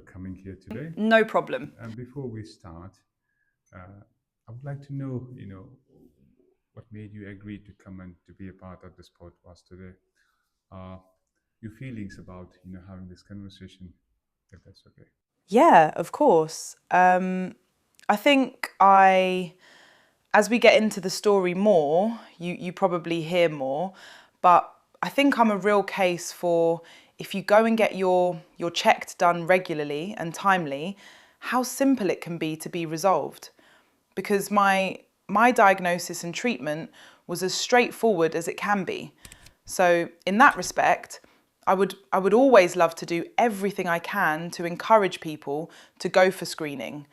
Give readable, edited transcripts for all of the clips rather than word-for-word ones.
coming here today. No problem. And before we start, I would like to know, what made you agree to come and to be a part of this podcast today. Uh, your feelings about, having this conversation, if that's okay. Yeah, of course. I think as we get into the story more, you probably hear more, but I think I'm a real case for if you go and get your checked done regularly and timely, how simple it can be to be resolved. Because my diagnosis and treatment was as straightforward as it can be. So in that respect, I would always love to do everything I can to encourage people to go for screening.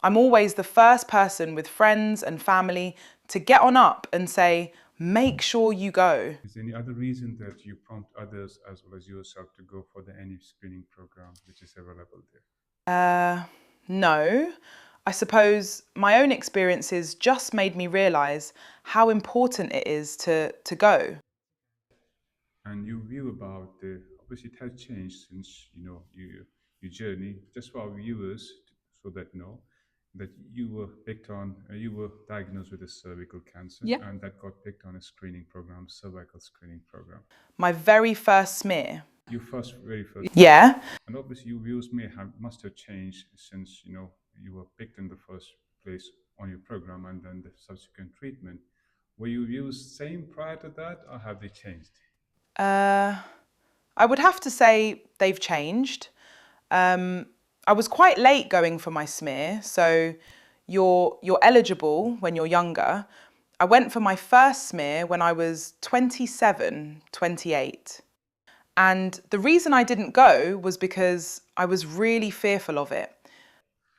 I'm always the first person with friends and family to get on up and say, make sure you go. Is there any other reason that you prompt others as well as yourself to go for the any screening program which is available there? No. I suppose my own experiences just made me realise how important it is to go. And your view about the obviously it has changed since your journey. Just for our viewers, so that know that you were picked on, you were diagnosed with a cervical cancer, Yeah. and that got picked on a screening program, cervical screening program. My very first smear. Your very first, Yeah. and obviously your views must have changed since you were picked in the first place on your program, and then the subsequent treatment. Were your views same prior to that, or have they changed? I would have to say they've changed. I was quite late going for my smear, so you're eligible when you're younger. I went for my first smear when I was 27, 28. And the reason I didn't go was because I was really fearful of it.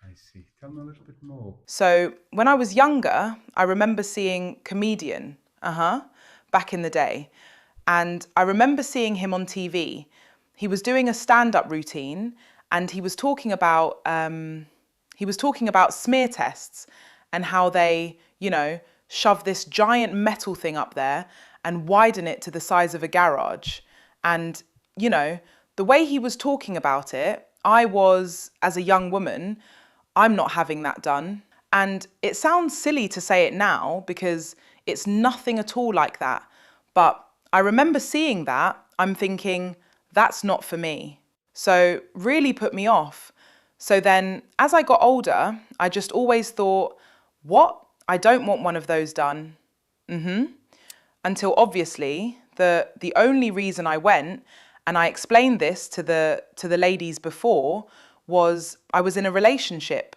I see. Tell me a little bit more. So when I was younger, I remember seeing Comedian, back in the day. And I remember seeing him on TV. He was doing a stand-up routine and he was talking about smear tests and how they, shove this giant metal thing up there and widen it to the size of a garage. And, the way he was talking about it, I was, as a young woman, I'm not having that done. And it sounds silly to say it now because it's nothing at all like that. But I remember seeing that, I'm thinking, that's not for me. So really put me off. So then as I got older, I just always thought, what? I don't want one of those done. Until obviously the only reason I went, and I explained this to the ladies before, was I was in a relationship.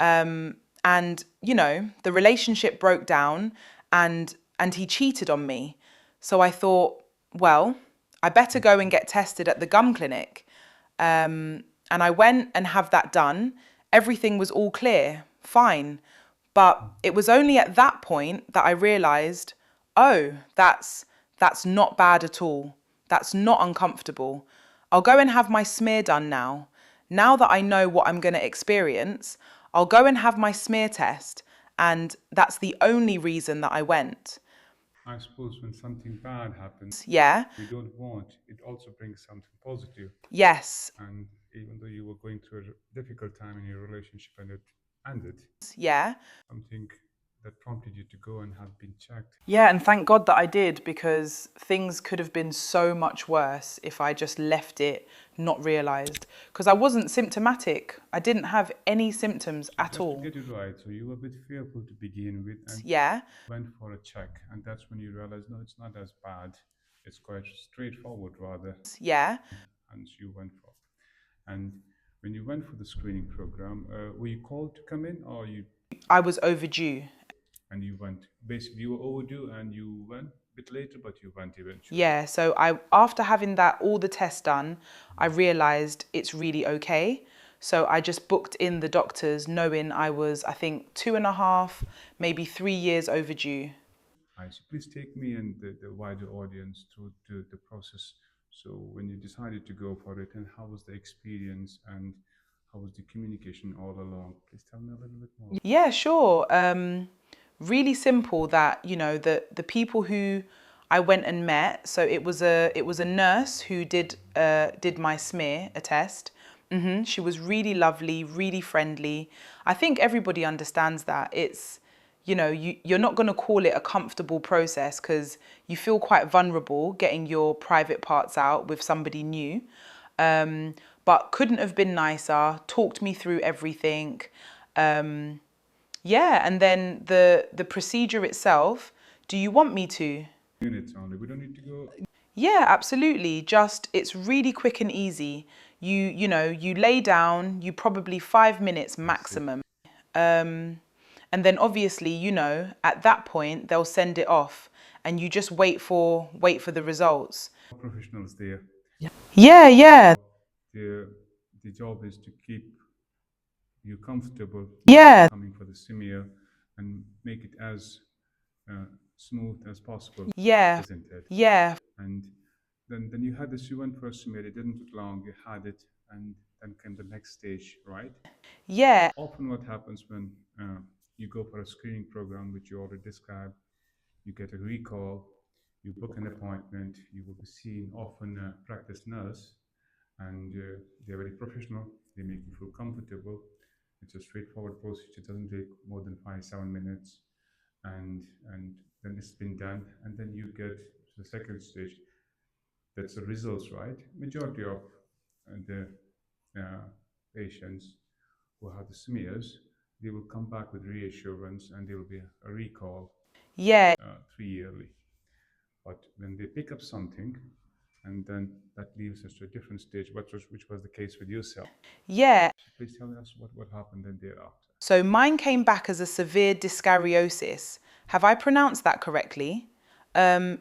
And the relationship broke down and he cheated on me. So I thought, well, I better go and get tested at the gum clinic. And I went and have that done. Everything was all clear, fine. But it was only at that point that I realised, oh, that's not bad at all. That's not uncomfortable. I'll go and have my smear done now. Now that I know what I'm going to experience, I'll go and have my smear test. And that's the only reason that I went. I suppose when something bad happens, Yeah. we don't want, it also brings something positive. Yes. And even though you were going through a difficult time in your relationship and it ended, Yeah. something that prompted you to go and have been checked. Yeah, and thank God that I did, because things could have been so much worse if I just left it not realised. Because I wasn't symptomatic. I didn't have any symptoms at all. To get it right, so you were a bit fearful to begin with and Yeah. went for a check, and that's when you realized, no, it's not as bad. It's quite straightforward rather. Yeah. And you went for. And when you went for the screening program, were you called to come in, or you? I was overdue. And you went. Basically, you were overdue, and you went a bit later, but you went eventually. Yeah. So after having all the tests done, I realised it's really okay. So I just booked in the doctors, knowing I was, I think, 2.5, maybe 3 years overdue. So please take me and the wider audience through the process. So when you decided to go for it, and how was the experience, and how was the communication all along? Please tell me a little bit more. Yeah, sure. Really simple that, the people who I went and met, so it was a nurse who did my smear, a test, She was really lovely, really friendly. I think everybody understands that. It's, you're not going to call it a comfortable process because you feel quite vulnerable getting your private parts out with somebody new. But couldn't have been nicer, talked me through everything. Yeah, and then the procedure itself, do you want me to? Minutes only. We don't need to go. Yeah, absolutely. Just it's really quick and easy. You lay down, you probably 5 minutes I see. maximum. And then obviously, at that point they'll send it off and you just wait for the results. Professionals there. Yeah, yeah. The job is to keep you comfortable Yeah. coming for the smear and make it as uh, smooth as possible, Yeah. isn't it? Yeah. And then you had this, you went for a smear, it didn't take long, you had it, and then came the next stage, right? Yeah. Often what happens when you go for a screening program, which you already described, you get a recall, you book an appointment, you will be seen often a practice nurse, and they're very professional, they make you feel comfortable. It's a straightforward procedure, it doesn't take more than 5 7 minutes, and then it's been done, and then you get to the second stage. That's the results, right? Majority of the uh, patients who have the smears, they will come back with reassurance and there will be a recall Yeah. 3 yearly. But when they pick up something, and then that leaves us to a different stage, which was the case with yourself. Yeah. So please tell us what happened then thereafter. So mine came back as a severe dyskaryosis. Have I pronounced that correctly?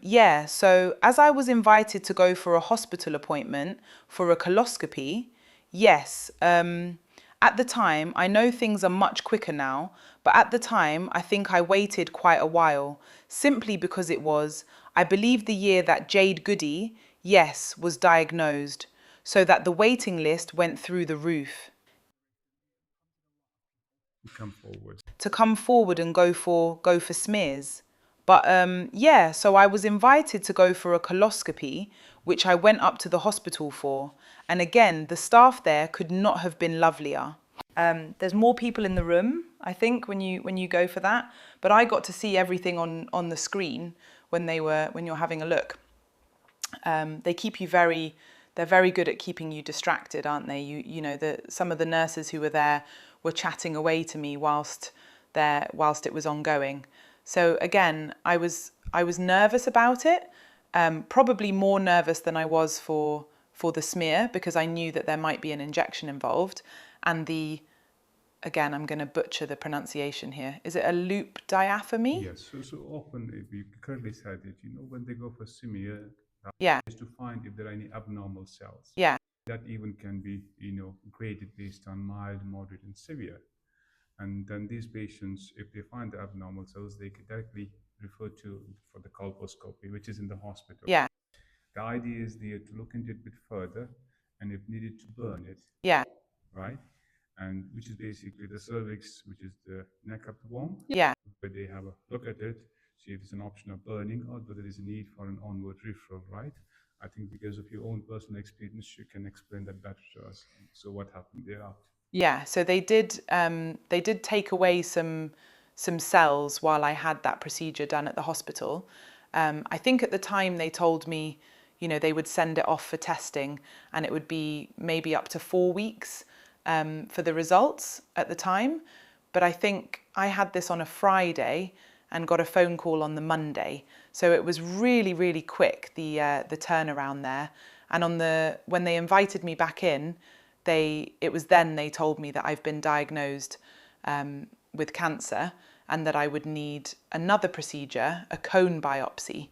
Yeah, so as I was invited to go for a hospital appointment for a coloscopy, yes, at the time, I know things are much quicker now, but at the time, I think I waited quite a while, simply because it was, I believe, the year that Jade Goody, yes, was diagnosed, so that the waiting list went through the roof. You come forward. To come forward and go for smears. But yeah, so I was invited to go for a coloscopy, which I went up to the hospital for. And again, the staff there could not have been lovelier. There's more people in the room, I think, when you go for that. But I got to see everything on the screen when you're having a look. They keep you they're very good at keeping you distracted, aren't they? Some of the nurses who were there were chatting away to me whilst it was ongoing. So again, I was nervous about it, probably more nervous than I was for the smear because I knew that there might be an injection involved, and again, I'm going to butcher the pronunciation here. Is it a loop diaphragm? Yes, so often if you correctly said it, when they go for smear, Yeah, is to find if there are any abnormal cells. yeah, That even can be, graded based on mild, moderate, and severe. And then these patients, if they find the abnormal cells, they can directly refer to for the colposcopy, which is in the hospital. yeah, The idea is there to look into it a bit further, and if needed, to burn it, yeah, right? And which is basically the cervix, which is the neck of the womb, yeah. where they have a look at it, see if there's an option of burning or whether there is a need for an onward referral, right? I think because of your own personal experience, you can explain that better to us. So what happened thereafter? Yeah, so they did take away some cells while I had that procedure done at the hospital. I think at the time they told me, they would send it off for testing, and it would be maybe up to 4 weeks for the results at the time. But I think I had this on a Friday and got a phone call on the Monday, so it was really, really quick, the turnaround there. And when they invited me back in, it was then they told me that I've been diagnosed with cancer and that I would need another procedure, a cone biopsy.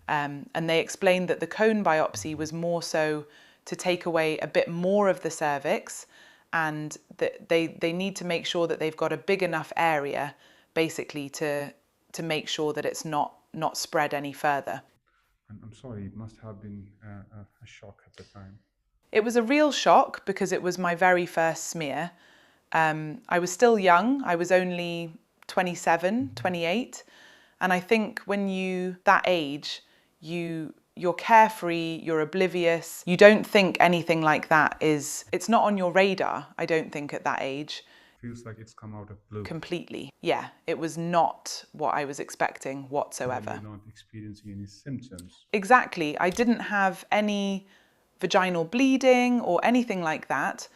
And they explained that the cone biopsy was more so to take away a bit more of the cervix, and that they need to make sure that they've got a big enough area, basically, to make sure that it's not spread any further. I'm sorry, it must have been a shock at the time. It was a real shock because it was my very first smear. I was still young. I was only 27, 28. And I think when that age, you you're carefree, you're oblivious. You don't think anything like that it's not on your radar, I don't think, at that age. Feels like it's come out of blue. Completely. Yeah, it was not what I was expecting And whatsoever. you're not experiencing any symptoms. Exactly. I didn't have any vaginal bleeding or anything like that,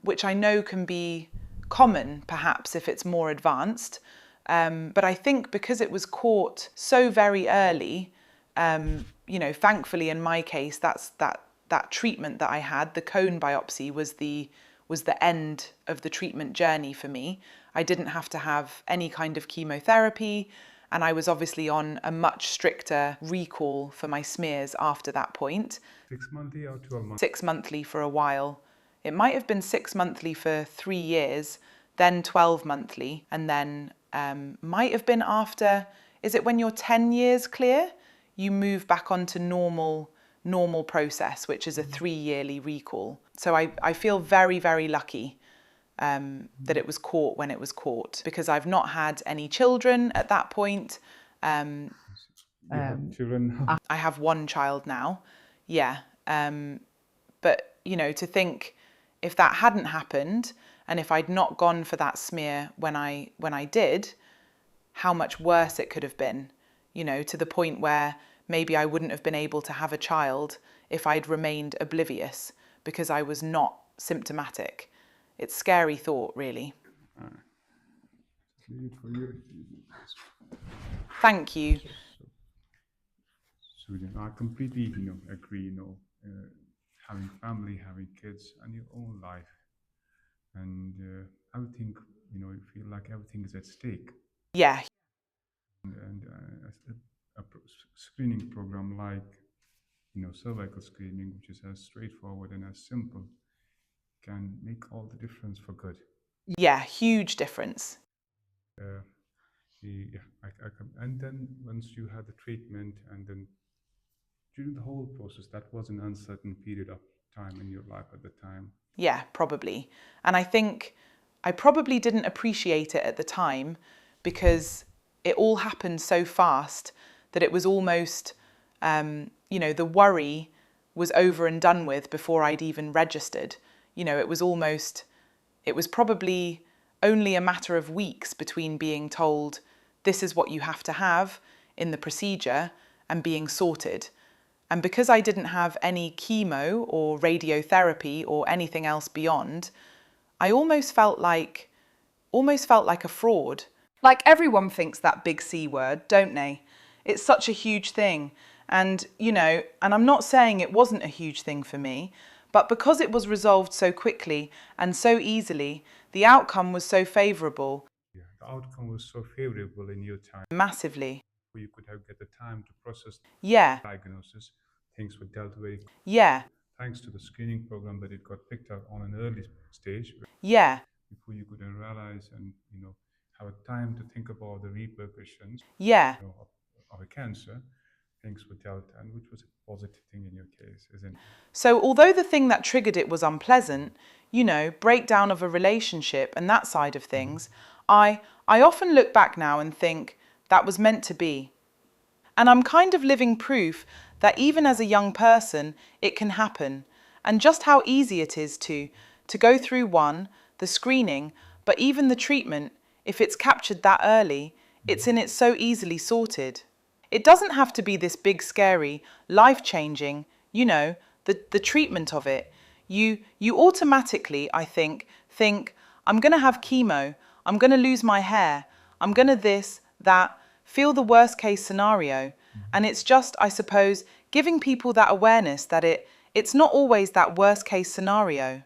which I know can be common perhaps if it's more advanced. But I think because it was caught so very early, thankfully in my case, that treatment that I had, the cone biopsy, was the end of the treatment journey for me. I didn't have to have any kind of chemotherapy, and I was obviously on a much stricter recall for my smears after that point. 6 monthly or 12 months? 6 monthly for a while. It might have been 6 monthly for 3 years, then 12 monthly, and then might have been after, is it when you're 10 years clear, you move back onto normal process, which is a 3-yearly recall. So I feel very, very lucky that it was caught when it was caught, because I've not had any children at that point. You have children now? I have one child now, yeah. But, to think if that hadn't happened and if I'd not gone for that smear when I did, how much worse it could have been, to the point where maybe I wouldn't have been able to have a child if I'd remained oblivious because I was not symptomatic. It's a scary thought, really. Thank you. Susan, I completely, agree, having family, having kids, and your own life. And everything, you feel like everything is at stake. Yeah. And screening program like, cervical screening, which is as straightforward and as simple, can make all the difference for good. Yeah, huge difference. And then once you had the treatment, and then during the whole process, that was an uncertain period of time in your life at the time. Yeah, probably. And I think I probably didn't appreciate it at the time because it all happened so fast that it was almost, the worry was over and done with before I'd even registered. It was probably only a matter of weeks between being told this is what you have to have in the procedure and being sorted. And because I didn't have any chemo or radiotherapy or anything else beyond, I almost felt like a fraud. Like everyone thinks that big C word, don't they? It's such a huge thing. And, and I'm not saying it wasn't a huge thing for me, but because it was resolved so quickly and so easily, the outcome was so favourable. Yeah, the outcome was so favorable in your time. Massively. You could have get the time to process Yeah. diagnosis. Things were dealt with. Yeah. Thanks to the screening program that it got picked up on an early stage. Yeah. Before you could realize and, have a time to think about the repercussions. Yeah. Of a cancer, things were dealt, and which was a positive thing in your case, isn't it? So although the thing that triggered it was unpleasant, breakdown of a relationship and that side of things, I often look back now and think that was meant to be. And I'm kind of living proof that even as a young person, it can happen. And just how easy it is to go through the screening, but even the treatment, if it's captured that early, it's so easily sorted. It doesn't have to be this big, scary, life-changing, the treatment of it. You automatically, I think, I'm going to have chemo, I'm going to lose my hair, I'm going to this, that, feel the worst case scenario. And it's just, I suppose, giving people that awareness that it's not always that worst case scenario.